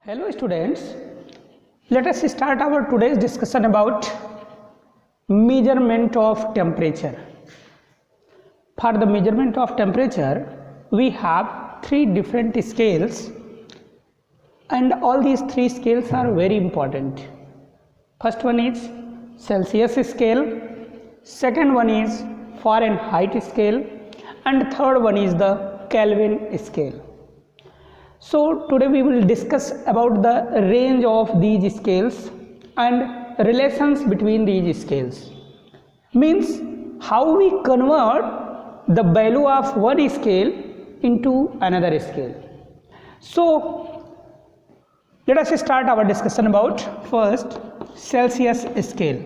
Hello students, let us start our today's discussion about measurement of temperature. For the measurement of temperature, we have three different scales and all these three scales are very important. First one is Celsius scale, second one is Fahrenheit scale and third one is the Kelvin scale. So today we will discuss about the range of these scales and relations between these scales. Means how we convert the value of one scale into another scale. So let us start our discussion about first Celsius scale.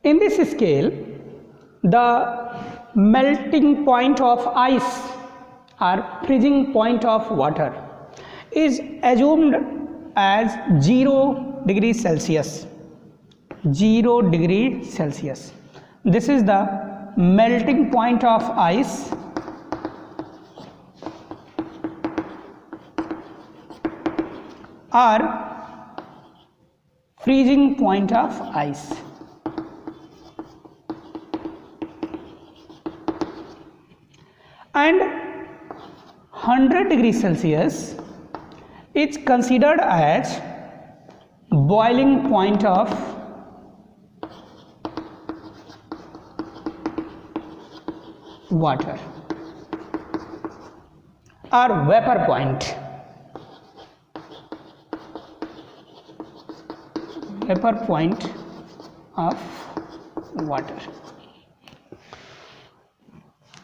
In this scale, the melting point of ice or freezing point of water is assumed as 0 degrees Celsius. 0 degrees Celsius. This is the melting point of ice or freezing point of ice. And 100 degrees Celsius is considered as boiling point of water or vapor point. Vapor point of water.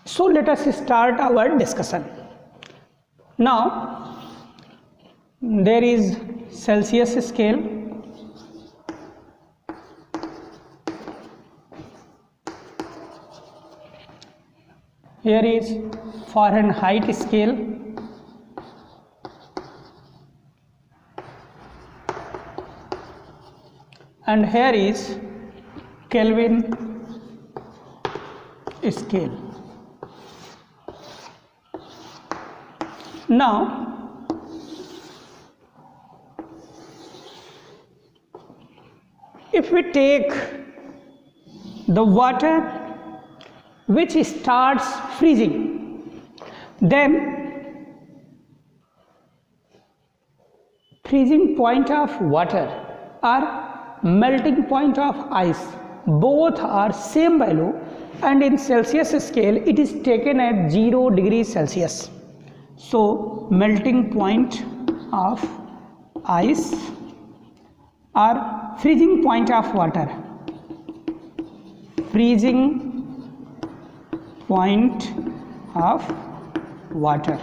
So let us start our discussion. Now there is Celsius scale, here is Fahrenheit scale, and here is Kelvin scale. Now if we take the water which starts freezing, then freezing point of water or melting point of ice, both are same value, and in Celsius scale it is taken at 0 degrees Celsius. So melting point of ice or freezing point of water, freezing point of water,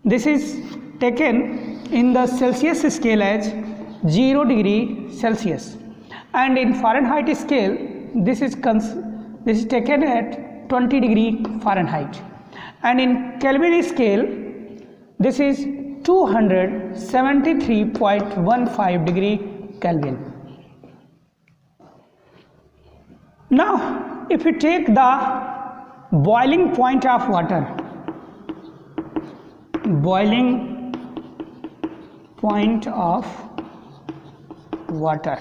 this is taken in the Celsius scale as 0 degree Celsius, and in Fahrenheit scale this is taken at 20 degree Fahrenheit, and in Kelvin scale this is 273.15 degree Kelvin. Now if we take the boiling point of water, boiling point of water,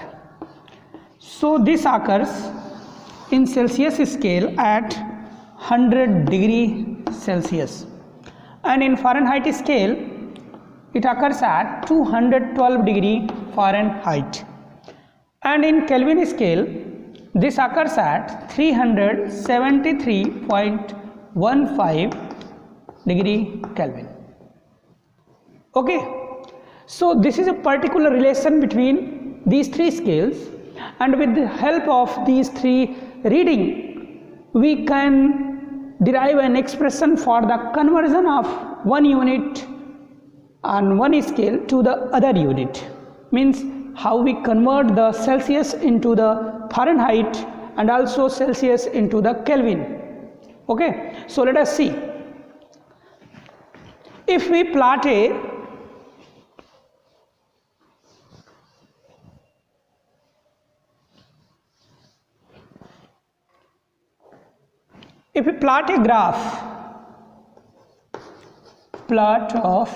so this occurs in Celsius scale at 100 degree Celsius, and in Fahrenheit scale it occurs at 212 degree Fahrenheit, and in Kelvin scale this occurs at 373.15 degree Kelvin. Okay, so this is a particular relation between these three scales, and with the help of these three reading we can derive an expression for the conversion of one unit on one scale to the other unit. Means how we convert the Celsius into the Fahrenheit and also Celsius into the Kelvin. Okay, so let us see. If we plot a if we plot a graph, plot of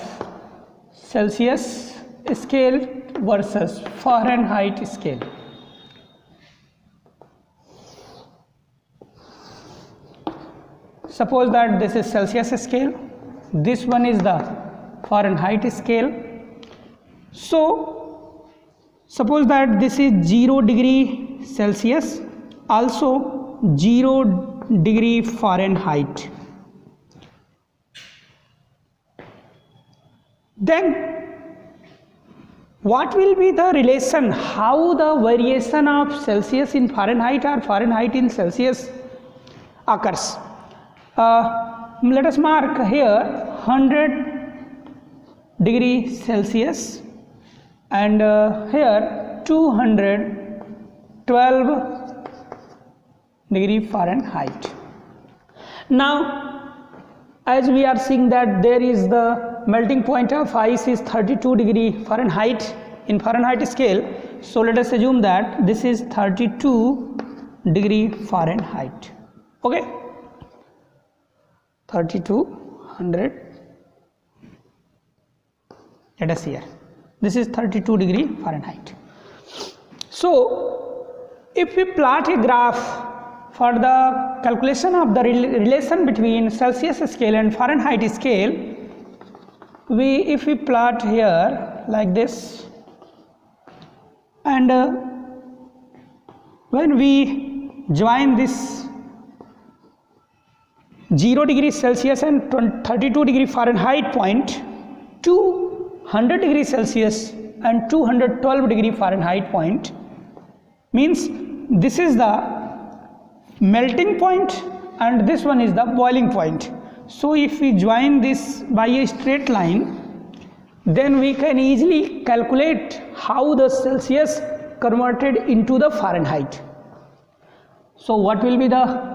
Celsius scale versus Fahrenheit scale. Suppose that this is Celsius scale, this one is the Fahrenheit scale. So suppose that this is 0 degree Celsius, also 0 degree Fahrenheit. Then what will be the relation, how the variation of Celsius in Fahrenheit or Fahrenheit in Celsius occurs? Let us mark here 100 degree Celsius and here 212 degree Fahrenheit. Now as we are seeing that there is the melting point of ice is 32 degree Fahrenheit in Fahrenheit scale, so let us assume that this is 32 degree Fahrenheit. Okay, 3200, let us here, this is 32 degree Fahrenheit. So if we plot a graph for the calculation of the relation between Celsius scale and Fahrenheit scale, if we plot here like this, and when we join this 0 degree Celsius and 32 degree Fahrenheit point to 100 degree Celsius and 212 degree Fahrenheit point, means this is the melting point and this one is the boiling point. So if we join this by a straight line, then we can easily calculate how the Celsius converted into the Fahrenheit. So what will be the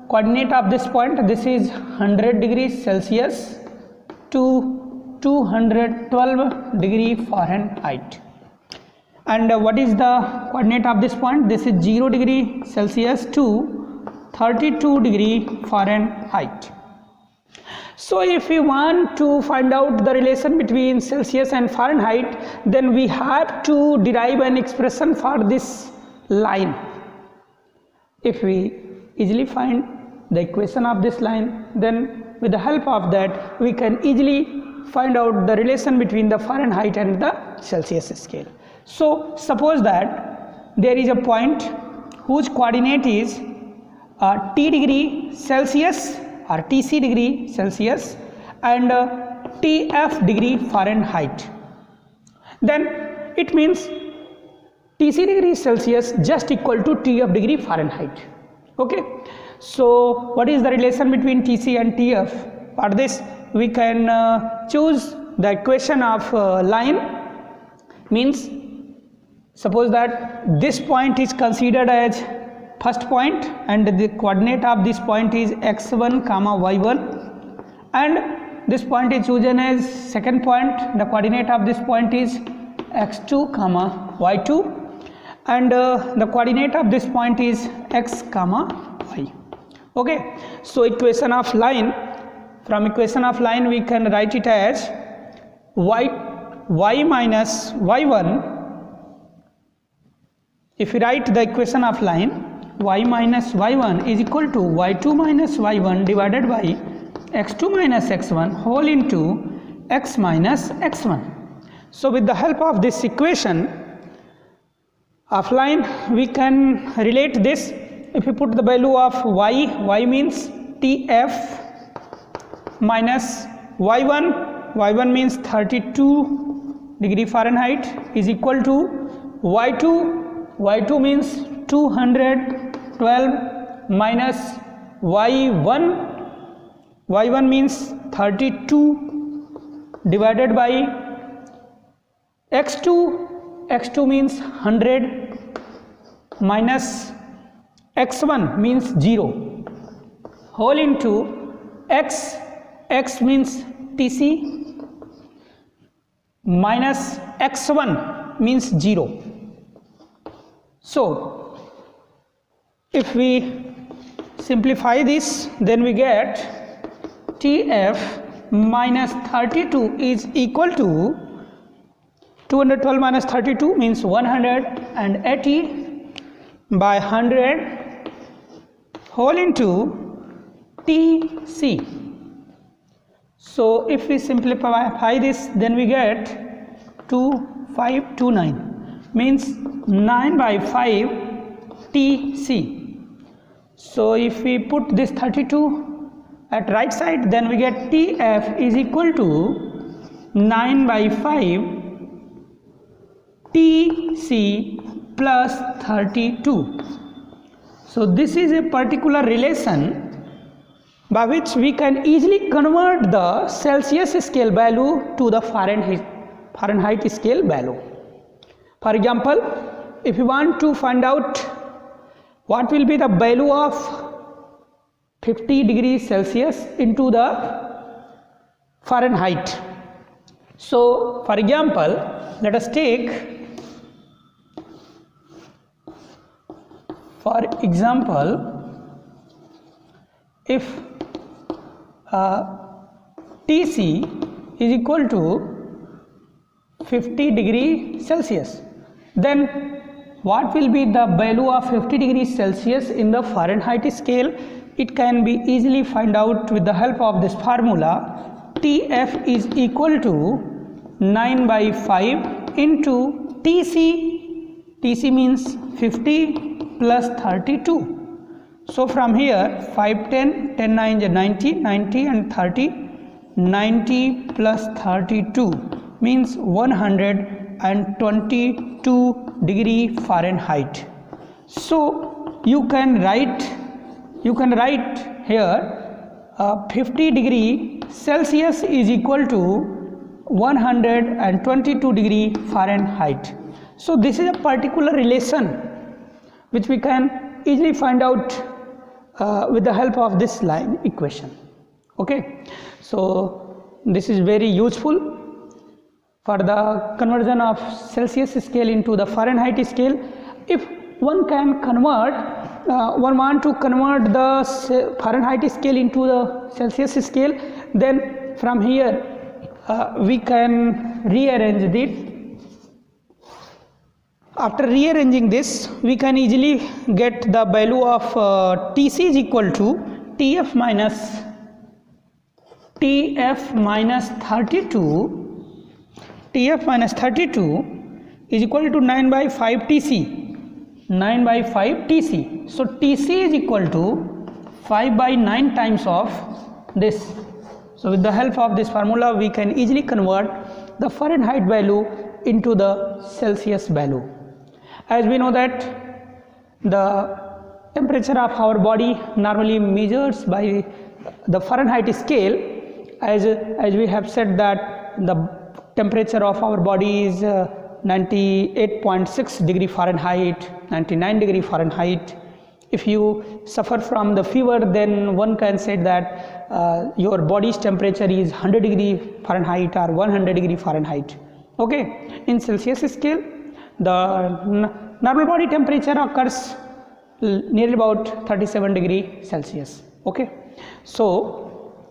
coordinate of this point? This is 100 degrees Celsius to 212 degree Fahrenheit. And what is the coordinate of this point? This is 0 degree Celsius to 32 degree Fahrenheit. So if we want to find out the relation between Celsius and Fahrenheit, then we have to derive an expression for this line. If we easily find the equation of this line, then with the help of that we can easily find out the relation between the Fahrenheit and the Celsius scale. So suppose that there is a point whose coordinate is T degree Celsius or Tc degree Celsius and Tf degree Fahrenheit. Then it means Tc degree Celsius just equal to Tf degree Fahrenheit. Okay, so what is the relation between Tc and Tf? For this we can choose the equation of line, means suppose that this point is considered as first point and the coordinate of this point is x1 comma y1, and this point is chosen as second point, the coordinate of this point is x2 comma y2, and the coordinate of this point is x comma y. Okay, so equation of line, from equation of line we can write it as y minus y1. If we write the equation of line, y minus y1 is equal to y2 minus y1 divided by x2 minus x1 whole into x minus x1. So with the help of this equation of line we can relate this. If we put the value of y means Tf minus y1 means 32 degree Fahrenheit is equal to y2 means 212 minus y1 means 32 divided by x2 means 100 minus x1 means 0 whole into x means Tc minus x1 means 0. So if we simplify this, then we get TF minus 32 is equal to 212 minus 32 means 180 by 100 whole into TC. So if we simplify this, then we get 2529 means 9 by 5 TC. So if we put this 32 at right side, then we get TF is equal to 9 by 5 TC plus 32. So this is a particular relation by which we can easily convert the Celsius scale value to the Fahrenheit scale value. For example, if you want to find out what will be the value of 50 degrees Celsius into the Fahrenheit. So for example, let us take if TC is equal to 50 degrees Celsius, then what will be the value of 50 degrees Celsius in the Fahrenheit scale? It can be easily find out with the help of this formula. TF is equal to 9 by 5 into TC. TC means 50 plus 32. So from here 5 10 10 9 is 90, 90 and 30, 90 plus 32 means 122 degree Fahrenheit. So you can write here 50 degree Celsius is equal to 122 degree Fahrenheit. So this is a particular relation which we can easily find out with the help of this line equation. Okay, so this is very useful for the conversion of Celsius scale into the Fahrenheit scale. If one can convert, one want to convert the Fahrenheit scale into the Celsius scale, then from here we can rearrange it. After rearranging this, we can easily get the value of TC is equal to TF minus 32. TF minus 32 is equal to 9 by 5 TC. 9 by 5 TC. So TC is equal to 5 by 9 times of this. So with the help of this formula, we can easily convert the Fahrenheit value into the Celsius value. As we know that the temperature of our body normally measures by the Fahrenheit scale, as we have said that the temperature of our body is 98.6 degree Fahrenheit, 99 degree Fahrenheit. If you suffer from the fever, then one can say that your body's temperature is 100 degree Fahrenheit or 100 degree Fahrenheit. Okay, in Celsius scale, the normal body temperature occurs nearly about 37 degree Celsius. Okay, so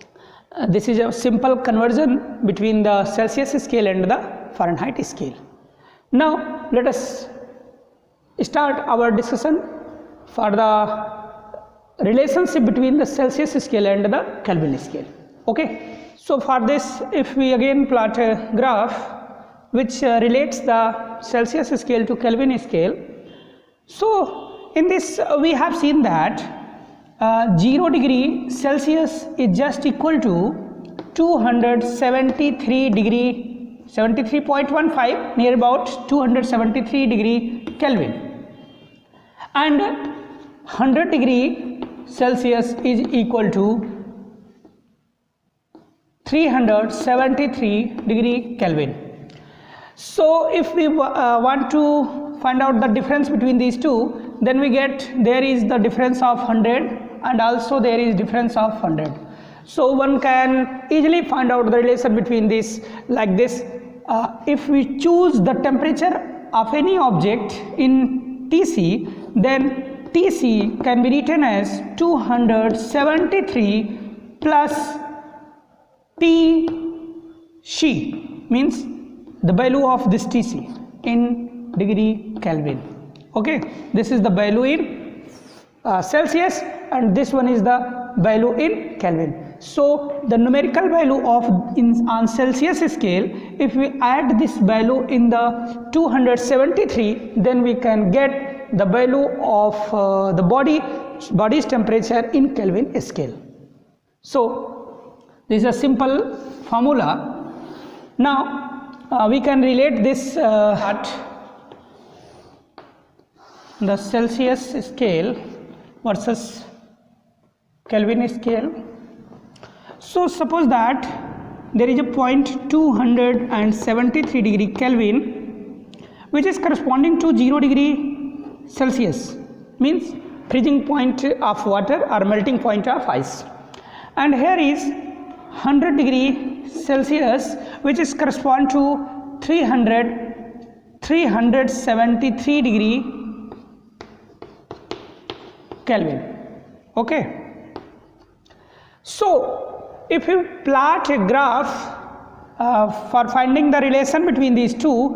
this is a simple conversion between the Celsius scale and the Fahrenheit scale. Now let us start our discussion for the relationship between the Celsius scale and the Kelvin scale. Okay, so for this, if we again plot a graph which relates the Celsius scale to Kelvin scale. So in this we have seen that 0 degree Celsius is just equal to 73.15 near about 273 degree Kelvin, and 100 degree Celsius is equal to 373 degree Kelvin. So if we want to find out the difference between these two, then we get there is the difference of 100 and also there is difference of 100. So one can easily find out the relation between this like this. If we choose the temperature of any object in TC, then Tc can be written as 273 plus Tc, means the value of this Tc in degree Kelvin. Okay, this is the value in Celsius and this one is the value in Kelvin. So the numerical value of on Celsius scale, if we add this value in the 273, then we can get the value of the body's temperature in Kelvin scale. So this is a simple formula. Now we can relate this at the Celsius scale versus Kelvin scale. So suppose that there is a point 273 degree Kelvin which is corresponding to 0 degree Celsius, means freezing point of water or melting point of ice, and here is 100 degree Celsius which is correspond to 373 degree Kelvin. Okay, so if you plot a graph for finding the relation between these two,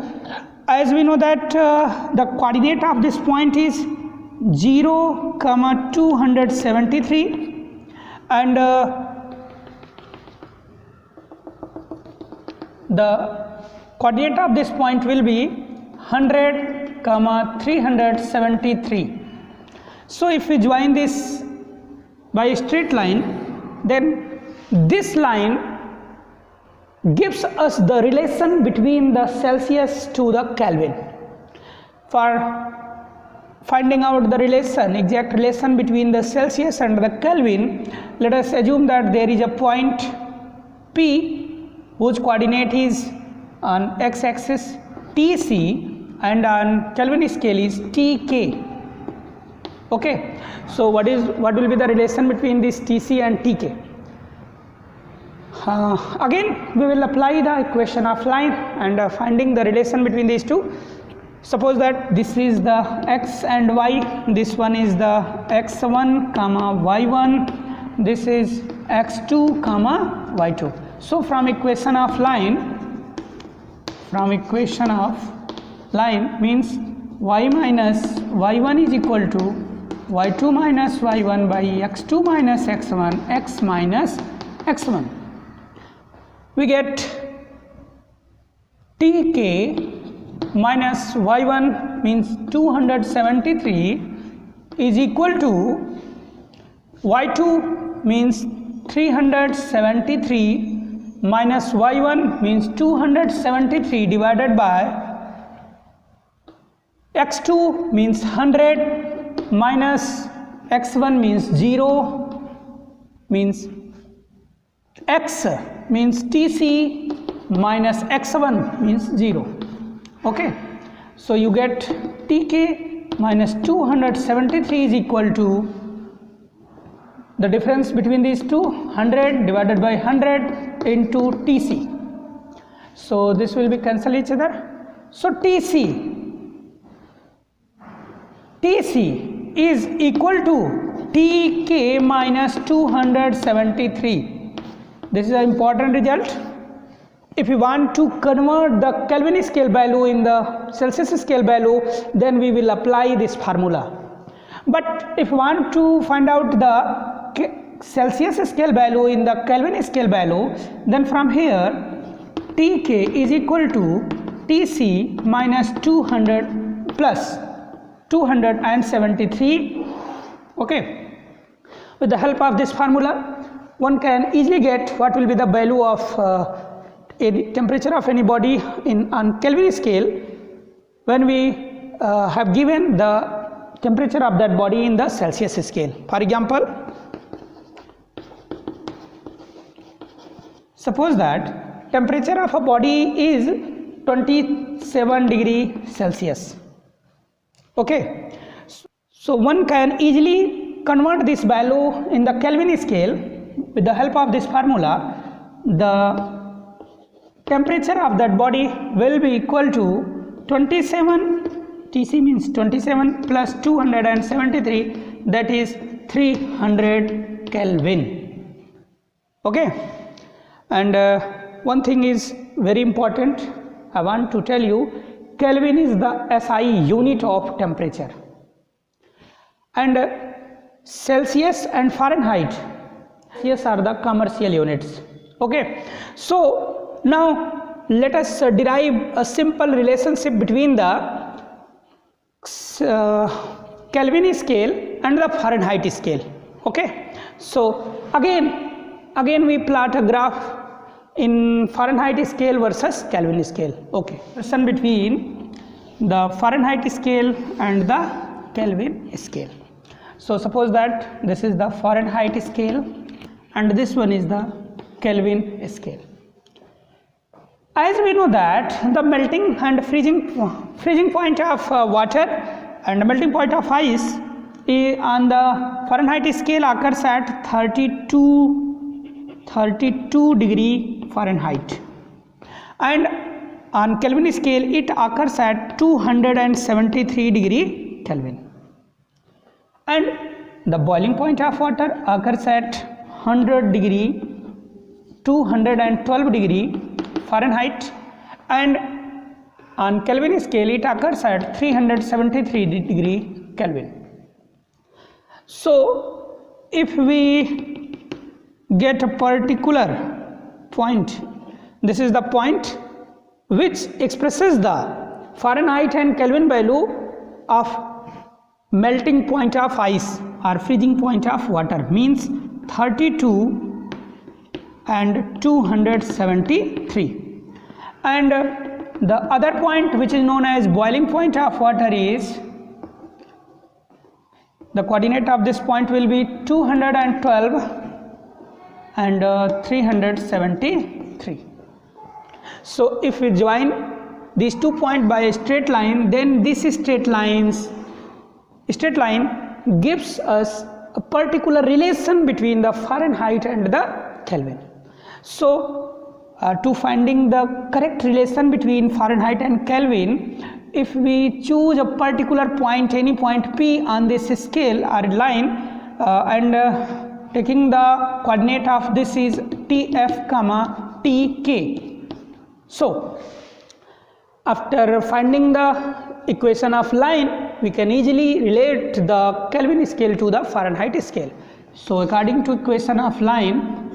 as we know that the coordinate of this point is 0, 273 and the coordinate of this point will be 100, 373. So if we join this by a straight line, then this line gives us the relation between the Celsius to the Kelvin. For finding out the relation, exact relation between the Celsius and the Kelvin, let us assume that there is a point P whose coordinate is on x-axis Tc and on Kelvin scale is Tk. Okay, so what will be the relation between this Tc and Tk? Again we will apply the equation of line and finding the relation between these two. Suppose that this is the x and y, this one is the x1 comma y1, this is x2 comma y2. So from equation of line means y minus y1 is equal to y2 minus y1 by x2 minus x1, x minus x1. We get Tk minus y1 means 273 is equal to y2 means 373 minus y1 means 273 divided by x2 means 100 minus x1 means 0 means x means Tc minus x1 means 0. Okay, so you get Tk minus 273 is equal to the difference between these two, 100 divided by 100 into Tc. So this will be cancel each other. So Tc is equal to Tk minus 273. This is an important result. If you want to convert the Kelvin scale value in the Celsius scale value, then we will apply this formula. But if you want to find out the Celsius scale value in the Kelvin scale value, then from here Tk is equal to Tc minus 200 plus 273. Okay, with the help of this formula one can easily get what will be the value of a temperature of any body on Kelvin scale when we have given the temperature of that body in the Celsius scale. For example, suppose that temperature of a body is 27 degree Celsius. Okay, so one can easily convert this value in the Kelvin scale with the help of this formula. The temperature of that body will be equal to 27 Tc means 27 plus 273, that is 300 Kelvin. Okay, and one thing is very important, I want to tell you, Kelvin is the SI unit of temperature, and Celsius and Fahrenheit, these are the commercial units. Okay, so now let us derive a simple relationship between the Kelvin scale and the Fahrenheit scale. Okay, so again we plot a graph in Fahrenheit scale versus Kelvin scale. Okay, relation between the Fahrenheit scale and the Kelvin scale. So suppose that this is the Fahrenheit scale and this one is the Kelvin scale. As we know that the melting and freezing point of water and the melting point of ice on the Fahrenheit scale occurs at 32 degree Fahrenheit, and on Kelvin scale it occurs at 273 degree Kelvin, and the boiling point of water occurs at 100 degree 212 degree Fahrenheit, and on Kelvin scale it occurs at 373 degree Kelvin. So if we get a particular point, this is the point which expresses the Fahrenheit and Kelvin value of melting point of ice or freezing point of water, means 32 and 273, and the other point which is known as boiling point of water is, the coordinate of this point will be 212 and 373. So if we join these 2 points by a straight line, then this straight line gives us a particular relation between the Fahrenheit and the Kelvin. So to finding the correct relation between Fahrenheit and Kelvin, if we choose a particular point, any point P on this scale or line, and taking the coordinate of this is TF comma TK. So after finding the equation of line, we can easily relate the Kelvin scale to the Fahrenheit scale. So according to equation of line,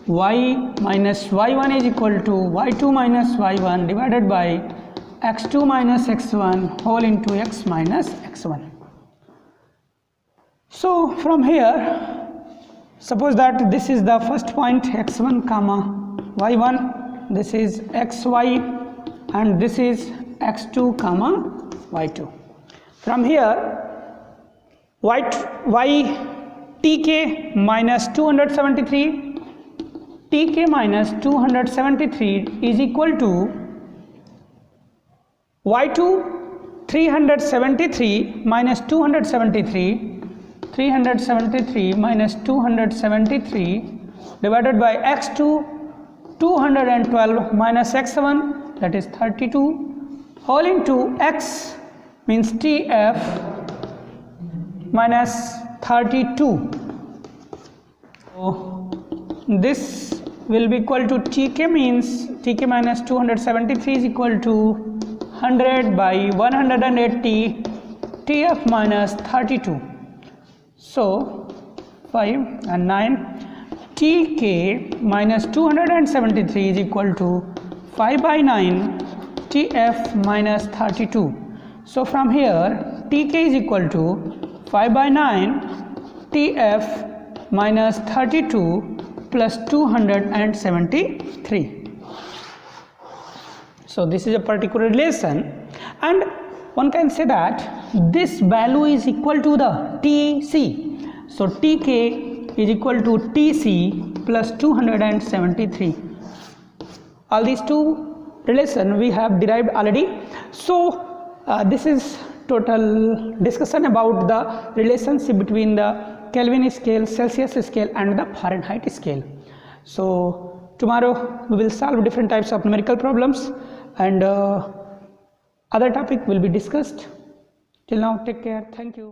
y minus y1 is equal to y2 minus y1 divided by x2 minus x1 whole into x minus x1. So from here, suppose that this is the first point x1 comma y1, this is xy, and this is x2 comma y2. From here, tk minus 273 tk minus 273 is equal to y2 373 minus 273 minus 273 divided by x2 212 minus x1, that is 32 whole into x, means tf minus 32. So this will be equal to tk, means tk minus 273 is equal to 100 by 180 tf minus 32. So 5 and 9, tk minus 273 is equal to 5 by 9 tf minus 32. So from here tk is equal to 5 by 9 tf minus 32 plus 273. So this is a particular relation, and one can say that this value is equal to the Tc. So Tk is equal to Tc plus 273. All these two relation we have derived already. So this is total discussion about the relationship between the Kelvin scale, Celsius scale and the Fahrenheit scale. So Tomorrow we will solve different types of numerical problems, and other topic will be discussed. Till now, take care. Thank you.